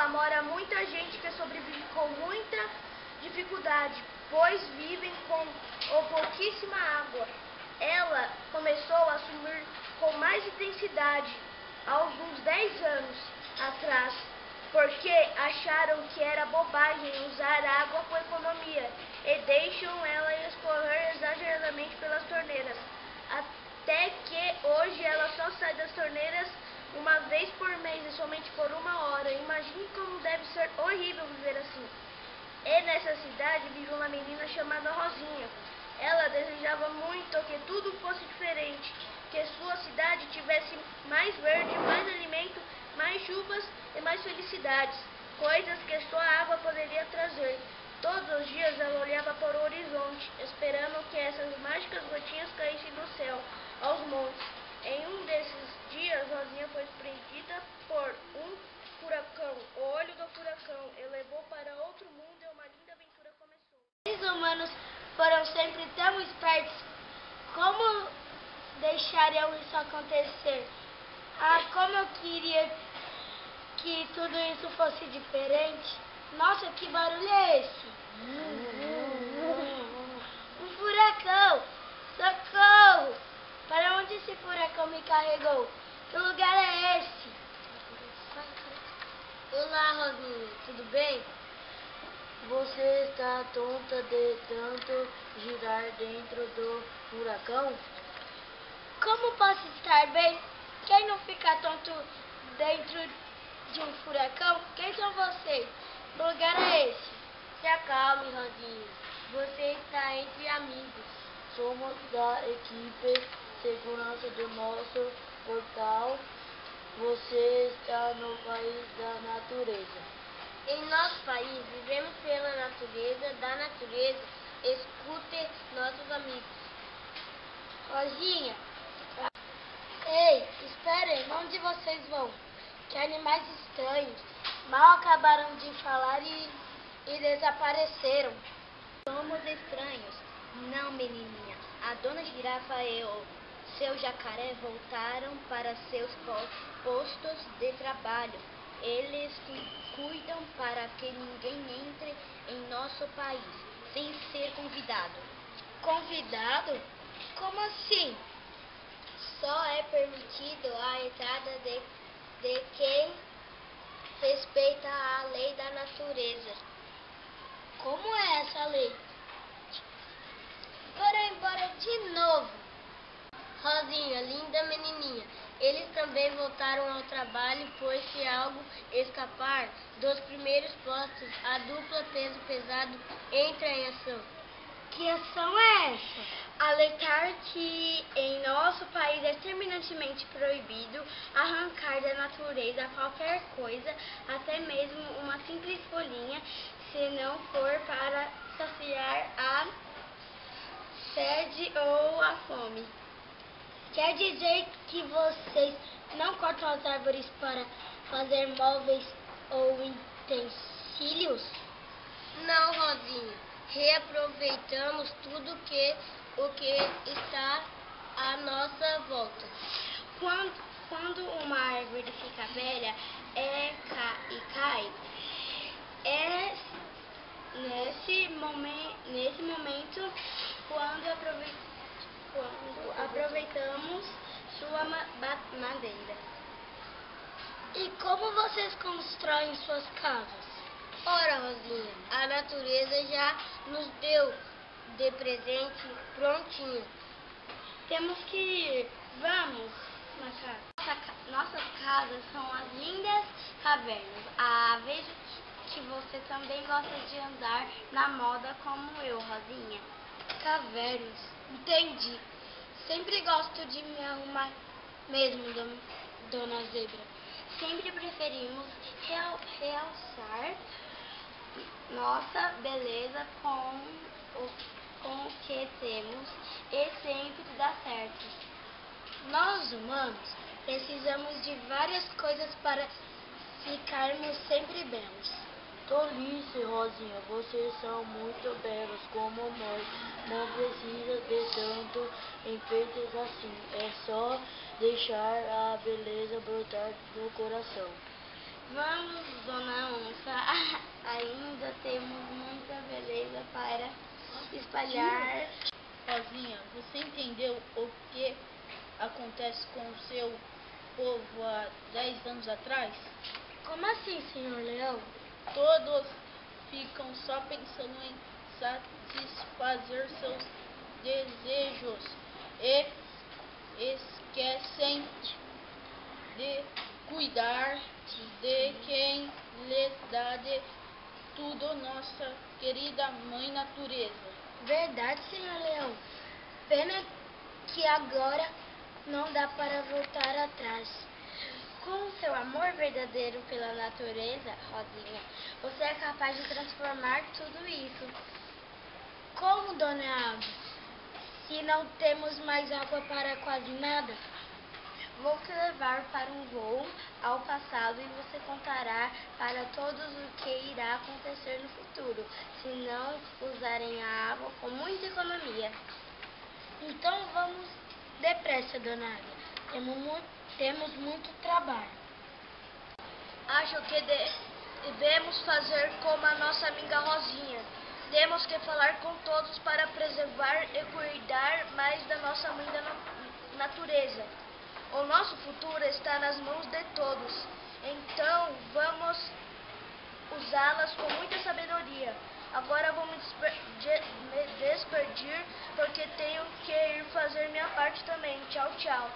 nela mora muita gente que sobrevive com muita dificuldade, pois vivem com ou pouquíssima água. Ela começou a sumir com mais intensidade há uns 10 anos atrás, porque acharam que era bobagem usar água com economia e deixam ela escorrer exageradamente pelas torneiras, até que hoje ela só sai das torneiras uma vez por mês e somente por 1 hora. Imagine como deve ser horrível viver assim. E nessa cidade vive uma menina chamada Rosinha. Ela desejava muito que tudo fosse diferente, que sua cidade tivesse mais verde, mais alimento, mais chuvas e mais felicidades, coisas que só a água poderia trazer. Todos os dias ela olhava para o horizonte, esperando que essas mágicas gotinhas caíssem do céu, aos montes. Em um desses dias, Rosinha foi surpreendida por um furacão. O olho do furacão a levou para outro mundo e uma linda aventura começou. Os humanos foram sempre tão espertos. Como deixariam isso acontecer? Ah, como eu queria que tudo isso fosse diferente. Nossa, que barulho é esse? Um furacão! Socorro! Para onde esse furacão me carregou? Que lugar é esse? Olá, Rosinha, tudo bem? Você está tonta de tanto girar dentro do furacão? Como posso estar bem? Quem não fica tonto dentro de um furacão? Quem são vocês? Que lugar é esse? Se acalme, Rosinha. Você está entre amigos. Somos da equipe segurança do nosso portal. Você está no país da natureza. Em nosso país, vivemos pela natureza, da natureza. Escute nossos amigos. Rosinha. Ei, esperem, onde vocês vão? Que animais estranhos. Mal acabaram de falar e desapareceram. Somos estranhos. Não, menininha. A dona girafa e o seu jacaré voltaram para seus postos de trabalho. Eles cuidam para que ninguém entre em nosso país sem ser convidado. Convidado? Como assim? Só é permitido a entrada de quem respeita a lei da natureza. Como é essa lei? Bora embora de novo. Rosinha, linda menininha, eles também voltaram ao trabalho, pois se algo escapar dos primeiros postos, a dupla peso pesado entra em ação. Que ação é essa? Alertar que em nosso país é terminantemente proibido arrancar da natureza qualquer coisa, até mesmo uma simples folhinha, se não for para saciar a sede ou a fome. Quer dizer que vocês não cortam as árvores para fazer móveis ou utensílios? Não, Rosinha, reaproveitamos tudo o que está à nossa volta. Quando uma árvore fica velha e cai, é nesse momento quando aproveitamos sua madeira. E como vocês constroem suas casas? Ora, Rosinha, a natureza já nos deu de presente prontinho. Temos que ir. Vamos na casa. Nossas casas são as lindas cavernas. Ah, vejo que você também gosta de andar na moda como eu, Rosinha. Cavernas. Entendi. Sempre gosto de me arrumar mesmo, dona Zebra. Sempre preferimos realçar nossa beleza com o que temos e sempre dá certo. Nós humanos precisamos de várias coisas para ficarmos sempre belos. Tolice, Rosinha, vocês são muito belos como nós. Não precisa de tanto enfeites assim. É só deixar a beleza brotar do coração. Vamos, dona espalhar. Rosinha, você entendeu o que acontece com o seu povo há 10 anos atrás? Como assim, senhor Leão? Todos ficam só pensando em satisfazer seus desejos e esquecem de cuidar de quem lhes dá de tudo, nossa querida Mãe Natureza. Verdade, senhor Leão. Pena que agora não dá para voltar atrás. Com seu amor verdadeiro pela natureza, Rosinha, você é capaz de transformar tudo isso. Como, dona Água? Se não temos mais água para quase nada? Vou te levar para um voo ao passado e você contará para todos o que irá acontecer no futuro, se não usarem a água com muita economia. Então vamos depressa, dona Águia. Temos muito trabalho. Acho que devemos fazer como a nossa amiga Rosinha. Temos que falar com todos para preservar e cuidar mais da nossa mãe da natureza. O nosso futuro está nas mãos de todos, então vamos usá-las com muita sabedoria. Agora vou me despedir porque tenho que ir fazer minha parte também. Tchau, tchau.